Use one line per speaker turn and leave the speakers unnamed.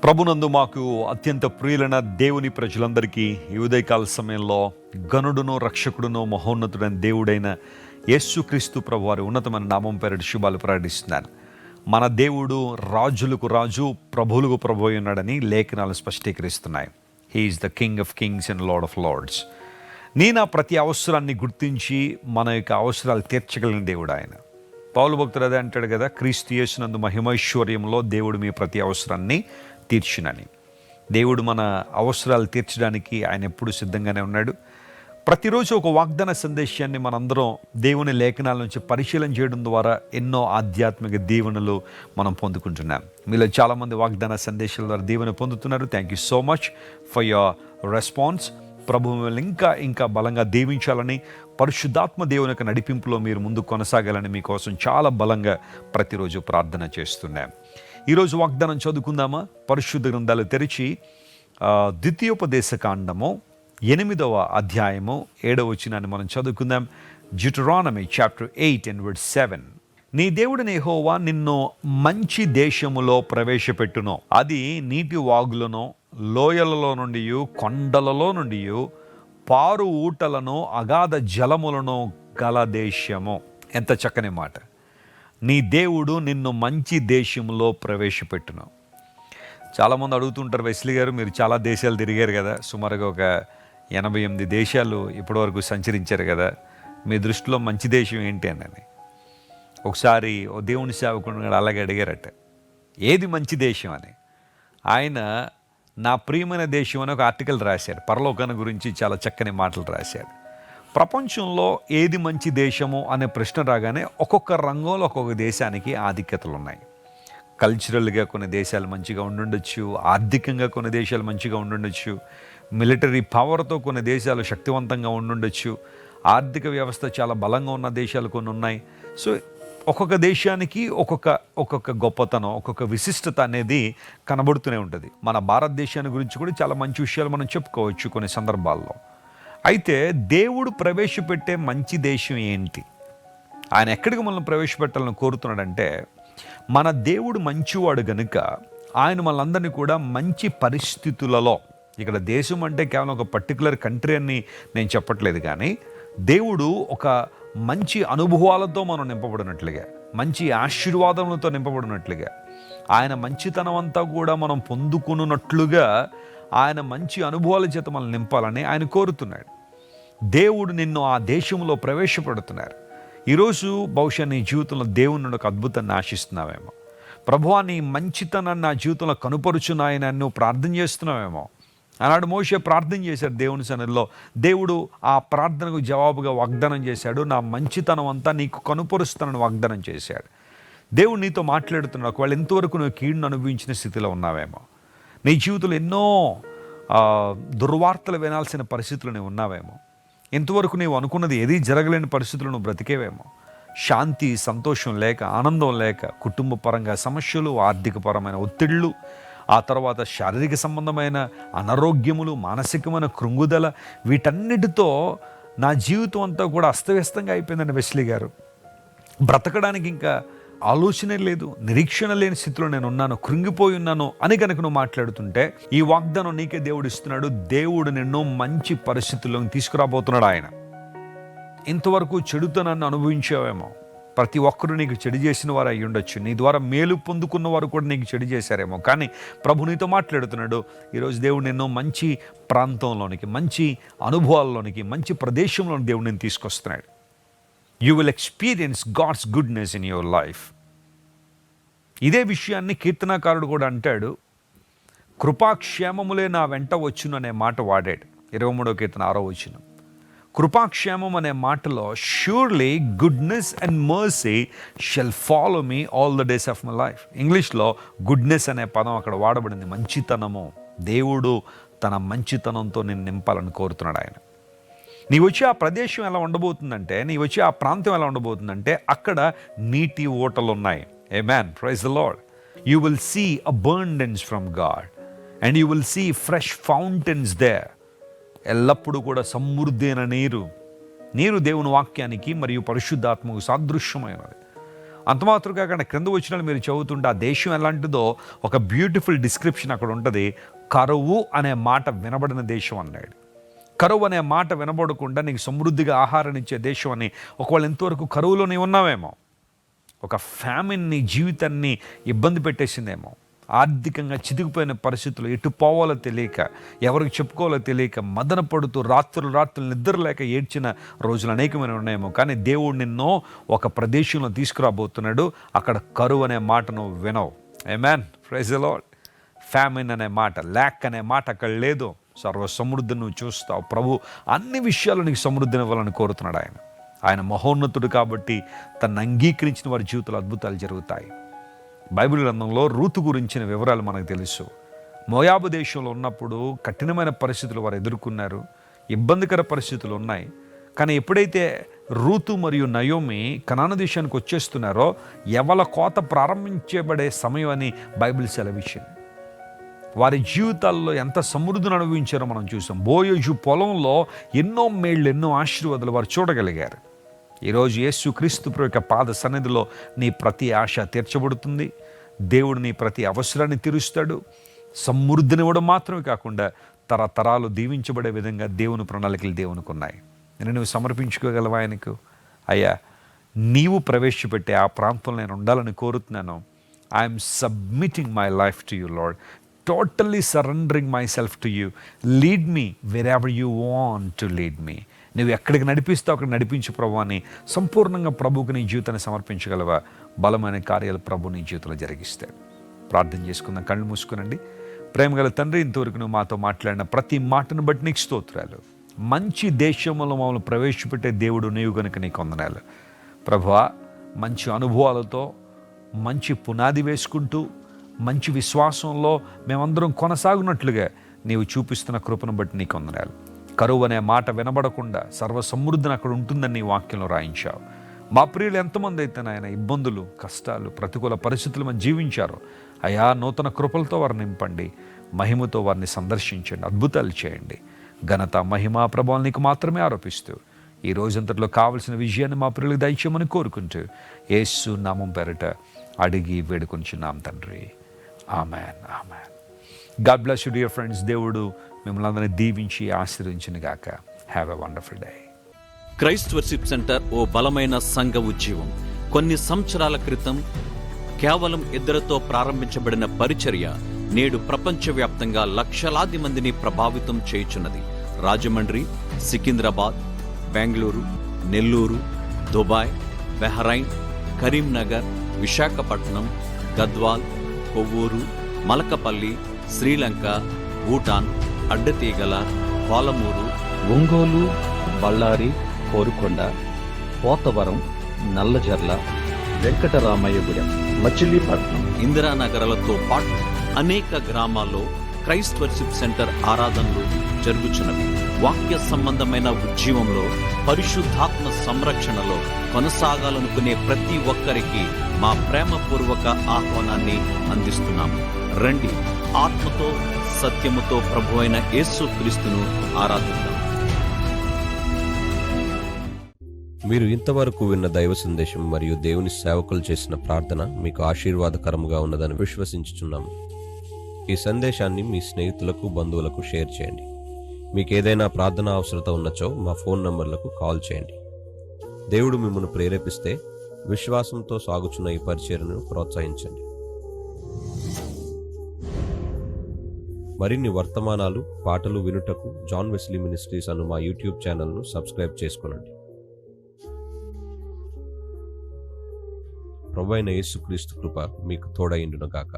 ప్రభునందు మాకు అత్యంత ప్రియులైన దేవుని ప్రజలందరికీ ఈ ఉదయకాల సమయంలో గనుడును రక్షకుడును మహోన్నతుడైన దేవుడైన యేసుక్రీస్తు ప్రభు వారి ఉన్నతమైన నామం పేరిట శుభాలు ప్రకటిస్తున్నాను. మన దేవుడు రాజులకు రాజు, ప్రభువులకు ప్రభు అయి ఉన్నాడని లేఖనాలు స్పష్టీకరిస్తున్నాయి. He is the king of kings and lord of lords. నా ప్రతి అవసరాన్ని గుర్తించి మన యొక్క అవసరాలు తీర్చగలిగిన దేవుడు ఆయన. పౌలు భక్తుడు అదే అంటాడు కదా, క్రీస్తు యేసునందు మహిమైశ్వర్యంలో దేవుడు మీ ప్రతి అవసరాన్ని తీర్చునని. దేవుడు మన అవసరాలు తీర్చడానికి ఆయన ఎప్పుడు సిద్ధంగానే ఉన్నాడు. ప్రతిరోజు ఒక వాగ్దాన సందేశాన్ని మనందరం దేవుని లేఖనాల నుంచి పరిశీలన చేయడం ద్వారా ఎన్నో ఆధ్యాత్మిక దీవెనలు మనం పొందుకుంటున్నాం. మీలో చాలామంది వాగ్దాన సందేశాల ద్వారా దీవెన పొందుతున్నారు. Thank you so much for your response. ప్రభు మిమ్మల్ని ఇంకా బలంగా దీవించాలని, పరిశుద్ధాత్మ దేవుని యొక్క నడిపింపులో మీరు ముందు కొనసాగాలని మీకోసం చాలా బలంగా ప్రతిరోజు ప్రార్థన చేస్తున్నాం. ఈరోజు వాగ్దానం చదువుకుందామా? పరిశుద్ధ గ్రంథాలు తెరిచి ద్వితీయోపదేశ కాండము 8వ అధ్యాయము 7వ వచనాన్ని మనం చదువుకుందాం. Deuteronomy chapter 8 and verse 7. నీ దేవుడైన యెహోవా నిన్ను మంచి దేశములో ప్రవేశపెట్టును. అది నీటి వాగులను, లోయలలో నుండి, కొండలలో నుండి, పారు ఊటలను, అగాధ జలములను గల దేశము. ఎంత చక్కని మాట! నీ దేవుడు నిన్ను మంచి దేశంలో ప్రవేశపెట్టును. చాలామంది అడుగుతుంటారు, వెస్లీ గారు మీరు చాలా దేశాలు తిరిగారు కదా, సుమారుగా ఒక 88 దేశాలు ఇప్పటివరకు సంచరించారు కదా, మీ దృష్టిలో మంచి దేశం ఏంటి అని ఒకసారి ఓ దేవుని సేవకుడు అలాగే అడిగారట, ఏది మంచి దేశం అని. ఆయన నా ప్రియమైన దేశం అని ఒక ఆర్టికల్ రాశాడు. పరలోకాన్ని గురించి చాలా చక్కని మాటలు రాశాడు. ప్రపంచంలో ఏది మంచి దేశము అనే ప్రశ్న రాగానే ఒక్కొక్క రంగంలో ఒక్కొక్క దేశానికి ఆధిక్యతలు ఉన్నాయి. కల్చరల్గా కొన్ని దేశాలు మంచిగా ఉండుండొచ్చు, ఆర్థికంగా కొన్ని దేశాలు మంచిగా ఉండుండొచ్చు, మిలిటరీ పవర్తో కొన్ని దేశాలు శక్తివంతంగా ఉండుండొచ్చు, ఆర్థిక వ్యవస్థ చాలా బలంగా ఉన్న దేశాలు కొన్ని ఉన్నాయి. సో ఒక్కొక్క దేశానికి ఒక్కొక్క గొప్పతనం, ఒక్కొక్క విశిష్టత అనేది కనబడుతూనే ఉంటుంది. మన భారతదేశాన్ని గురించి కూడా చాలా మంచి విషయాలు మనం చెప్పుకోవచ్చు కొన్ని సందర్భాల్లో. అయితే దేవుడు ప్రవేశపెట్టే మంచి దేశం ఏంటి? ఆయన ఎక్కడికి మనల్ని ప్రవేశపెట్టాలని కోరుతున్నాడంటే, మన దేవుడు మంచివాడు గనుక ఆయన మనందరినీ కూడా మంచి పరిస్థితులలో, ఇక్కడ దేశం అంటే కేవలం ఒక పర్టికులర్ కంట్రీ అని నేను చెప్పట్లేదు, కానీ దేవుడు ఒక మంచి అనుభవాలతో మనం నింపబడినట్లుగా, మంచి ఆశీర్వాదములతో నింపబడినట్లుగా, ఆయన మంచితనం అంతా కూడా మనం పొందుకున్నట్లుగా ఆయన మంచి అనుభవాల చేత మనం నింపాలని ఆయన కోరుతున్నాడు. దేవుడు నిన్ను ఆ దేశంలో ప్రవేశపెడుతున్నారు. ఈరోజు బహుశా నీ జీవితంలో దేవుని నుండి ఒక అద్భుతాన్ని ఆశిస్తున్నావేమో. ప్రభువా నీ మంచితనాన్ని నా జీవితంలో కనుపరుచున్నాయని నువ్వు ప్రార్థన చేస్తున్నావేమో. ఆనాడు మోషే ప్రార్థన చేశాడు దేవుని సన్నిధిలో. దేవుడు ఆ ప్రార్థనకు జవాబుగా వాగ్దానం చేశాడు, నా మంచితనం అంతా నీకు కనుపరుస్తానని వాగ్దానం చేశాడు. దేవుడు నీతో మాట్లాడుతున్నాడు. ఒకవేళ ఎంతవరకు నువ్వు కీడును అనుభవించిన స్థితిలో ఉన్నావేమో, నీ జీవితంలో ఎన్నో దుర్వార్తలు వినాల్సిన పరిస్థితులు నువ్వు ఉన్నావేమో, ఎంతవరకు నీవు అనుకున్నది ఏదీ జరగలేని పరిస్థితులు నువ్వు బ్రతికేవేమో, శాంతి సంతోషం లేక, ఆనందం లేక, కుటుంబ పరంగా సమస్యలు, ఆర్థికపరమైన ఒత్తిళ్ళు, ఆ తర్వాత శారీరక సంబంధమైన అనారోగ్యములు, మానసికమైన కృంగుదల, వీటన్నిటితో నా జీవితం అంతా కూడా అస్తవ్యస్తంగా అయిపోయిందండి వెస్లీ గారు. బ్రతకడానికి ఇంకా ఆలోచనే లేదు, నిరీక్షణ లేని స్థితిలో నేను ఉన్నాను, కృంగిపోయి ఉన్నాను అని కనుక నువ్వు మాట్లాడుతుంటే, ఈ వాగ్దానం నీకే దేవుడు ఇస్తున్నాడు. దేవుడు నిన్ను మంచి పరిస్థితుల్లోకి తీసుకురాబోతున్నాడు. ఆయన ఇంతవరకు చెడుతనాన్ని అనుభవించావేమో, ప్రతి ఒక్కరూ నీకు చెడు చేసిన వారు అయి ఉండొచ్చు, నీ ద్వారా మేలు పొందుకున్న వారు కూడా నీకు చెడు చేశారేమో, కానీ ప్రభు నీతో మాట్లాడుతున్నాడు. ఈరోజు దేవుడు నిన్ను మంచి ప్రాంతంలోనికి, మంచి అనుభవాల్లోనికి, మంచి ప్రదేశంలోని దేవుడు నేను తీసుకొస్తున్నాడు. You will experience God's goodness in your life. ఇదే విషయాన్ని కీర్తనాకారుడు కూడా అంటాడు. కృపాక్షేమములే నా వెంట వచ్చును అనే మాట వాడాడు. 23వ కీర్తన 6వ వచనం. కృపాక్షేమం అనే మాటలో surely goodness and mercy shell follow me all the days of my life. ఇంగ్లీష్లో గుడ్నెస్ అనే పదం అక్కడ వాడబడింది. మంచితనము. దేవుడు తన మంచితనంతో నేను నింపాలని కోరుతున్నాడు ఆయన. నీ వచ్చి ఆ ప్రదేశం ఎలా ఉండబోతుందంటే, నీ వచ్చి ఆ ప్రాంతం ఎలా ఉండబోతుందంటే, అక్కడ నీటి ఓటలు ఉన్నాయి. Amen, praise the Lord. You will see abundance from God and you will see fresh fountains there. ఎల్లప్పుడూ కూడా సమృద్ధి అయిన నీరు దేవుని వాక్యానికి మరియు పరిశుద్ధాత్మకు సాదృశ్యమైనది. అంత మాత్రం కాకుండా క్రింద వచ్చిన మీరు చదువుతుంటే ఆ దేశం ఎలాంటిదో ఒక బ్యూటిఫుల్ డిస్క్రిప్షన్ అక్కడ ఉంటుంది. కరువు అనే మాట వినబడిన దేశం అన్నాడు. కరువు అనే మాట వినబడకుండా నీకు సమృద్ధిగా ఆహారం ఇచ్చే దేశం అని. ఒకవేళ ఎంతవరకు కరువులో నీవు ఉన్నావేమో, ఒక ఫ్యామిన్ నీ జీవితాన్ని ఇబ్బంది పెట్టేసిందేమో, ఆర్థికంగా చితికిపోయిన పరిస్థితులు, ఎటు పోవాలో తెలియక, ఎవరికి చెప్పుకోవాలో తెలియక మదన పడుతూ రాత్రులు నిద్ర లేక ఏడ్చిన రోజులు అనేకమైన ఉన్నాయేమో. కానీ దేవుడు నిన్నో ఒక ప్రదేశంలో తీసుకురాబోతున్నాడు. అక్కడ కరువు అనే మాటను వినవు. ఆమేన్, ప్రైజ్ ది లార్డ్. ఫ్యామిన్ అనే మాట, ల్యాక్ అనే మాట అక్కడ లేదు. సర్వ సమృద్ధిని నువ్వు చూస్తావు. ప్రభు అన్ని విషయాలు నీకు సమృద్ధిని ఇవ్వాలని కోరుతున్నాడు. ఆయన మహోన్నతుడు కాబట్టి తను అంగీకరించిన వారి జీవితంలో అద్భుతాలు జరుగుతాయి. బైబిల్ గ్రంథంలో రూతు గురించిన వివరాలు మనకు తెలుసు. మోయాబు దేశంలో ఉన్నప్పుడు కఠినమైన పరిస్థితులు వారు ఎదుర్కొన్నారు, ఇబ్బందికర పరిస్థితులు ఉన్నాయి. కానీ ఎప్పుడైతే రూతు మరియు నయోమి కనాను దేశానికి వచ్చేస్తున్నారో యవల కోత ప్రారంభించబడే సమయం అని బైబిల్ సెలవిచ్చింది. వారి జీవితాల్లో ఎంత సమృద్ధిని అనుభవించారో మనం చూసాం. బోయోజు పొలంలో ఎన్నో మేళ్ళు, ఎన్నో ఆశీర్వాదాలు వారు చూడగలిగారు. ఈరోజు యేసు క్రీస్తు ప్రభు యొక్క పాద సన్నిధిలో నీ ప్రతి ఆశ తీర్చబడుతుంది. దేవుడు నీ ప్రతి అవసరాన్ని తీరుస్తాడు. సమృద్ధినివ్వడం మాత్రమే కాకుండా తరతరాలు దీవించబడే విధంగా దేవుని ప్రణాళికలు దేవునికి ఉన్నాయి. నువ్వు సమర్పించుకోగలవా ఆయనకు? అయ్యా, నీవు ప్రవేశపెట్టే ఆ ప్రాంతంలో నేను ఉండాలని కోరుతున్నాను. I'm submitting my life to you lord, totally surrendering myself to you. Lead me wherever you want to lead me. నువ్వు ఎక్కడికి నడిపిస్తావు అక్కడ నడిపించు ప్రభు అని సంపూర్ణంగా ప్రభువుకు నీ జీవితాన్ని సమర్పించగలవా? బలమైన కార్యాలు ప్రభు నీ జీవితంలో జరిగిస్తాడు. ప్రార్థన చేసుకుందాం. కళ్ళు మూసుకునండి. ప్రేమగల తండ్రి, ఇంతవరకు నువ్వు మాతో మాట్లాడిన ప్రతి మాటను బట్టి నీకు స్తోత్రాలు. మంచి దేశంలో మమ్మల్ని ప్రవేశపెట్టే దేవుడు నీవు గనుక నీకు వందనాలు. ప్రభువా, మంచి అనుభవాలతో మంచి పునాది వేసుకుంటూ మంచి విశ్వాసంలో మేమందరం కొనసాగునట్లుగా నీవు చూపిస్తున్న కృపను బట్టి నీకు వందనాలు. కరువు అనే మాట వినబడకుండా సర్వ సమృద్ధిని అక్కడ ఉంటుందని నీ వాక్యంలో రాయించావు. మా ప్రియులు ఎంతమంది అయితే నాయన ఇబ్బందులు, కష్టాలు, ప్రతికూల పరిస్థితులు మనం జీవించారో అయా, నూతన కృపలతో వారిని నింపండి, మహిమతో వారిని సందర్శించండి, అద్భుతాలు చేయండి. ఘనత, మహిమ, ప్రభావం నీకు మాత్రమే ఆరోపిస్తూ ఈ రోజంతట్లో కావలసిన విజయాన్ని మా ప్రియులకు దయచేయమని కోరుకుంటూ యేసు నామం పేరిట అడిగి వేడుకొంచున్నాం తండ్రి. Amen, amen. God bless you dear friends. దేవుడు మిమ్మల్ని అందరినీ దీవించి ఆశీర్వదించును గాక. Have a wonderful day.
Christ worship centre ఓ బలమైన సంఘ ఉద్యమం. కొన్ని సంవత్సరాల క్రితం కేవలం 2 ప్రారంభించబడిన పరిచర్య నేడు ప్రపంచవ్యాప్తంగా లక్షలాది మందిని ప్రభావితం చేయుచున్నది. రాజమండ్రి, సికింద్రాబాద్, బెంగళూరు, నెల్లూరు, దుబాయ్, బెహ్రైన్, కరీంనగర్, విశాఖపట్నం, గద్వాల్, కొవ్వూరు, మలకపల్లి, శ్రీలంక, భూటాన్, అడ్డతీగల, పాలమూరు,
ఒంగోలు, బళ్ళారి, కోరుకొండ, పోతవరం, నల్లజర్ల, వెంకటరామయ్యగూడెం, మచిలీపట్నం,
ఇందిరానగర్లతో పాటు అనేక గ్రామాల్లో క్రైస్ట్ వర్షిప్ సెంటర్ ఆరాధనలు జరుగుచున్నవి. వాక్య సంబంధమైన ఉద్యమంలో, పరిశుద్ధాత్మ సంరక్షణలో కొనసాగాలనుకునే ప్రతి ఒక్కరికి మా ప్రేమపూర్వక ఆహ్వానాన్ని అందిస్తున్నాము. రండి, ఆత్మతో సత్యముతో ప్రభువైన యేసు క్రీస్తును ఆరాధిద్దాం.
మీరు ఇంతవరకు విన్న దైవ సందేశం మరియు దేవుని సేవకులు చేసిన ప్రార్థన మీకు ఆశీర్వాదకరముగా ఉన్నదని విశ్వసించుచున్నాము. ఈ సందేశాన్ని మీ స్నేహితులకు, బంధువులకు షేర్ చేయండి. మీకు ఏదైనా ప్రార్థన అవసరత ఉన్నచో మా ఫోన్ నంబర్లకు కాల్ చేయండి. దేవుడు మిమ్మల్ని ప్రేరేపిస్తే విశ్వాసంతో సాగుచున్న ఈ పరిచర్యను ప్రోత్సహించండి. మరిన్ని వర్తమానాలు, పాటలు వినుటకు జాన్ వెస్లీ మినిస్ట్రీస్ అను మా యూట్యూబ్ ఛానల్ను సబ్స్క్రైబ్ చేసుకొనండి. ప్రభువైన యేసుక్రీస్తు కృప మీకు తోడైండును గాక.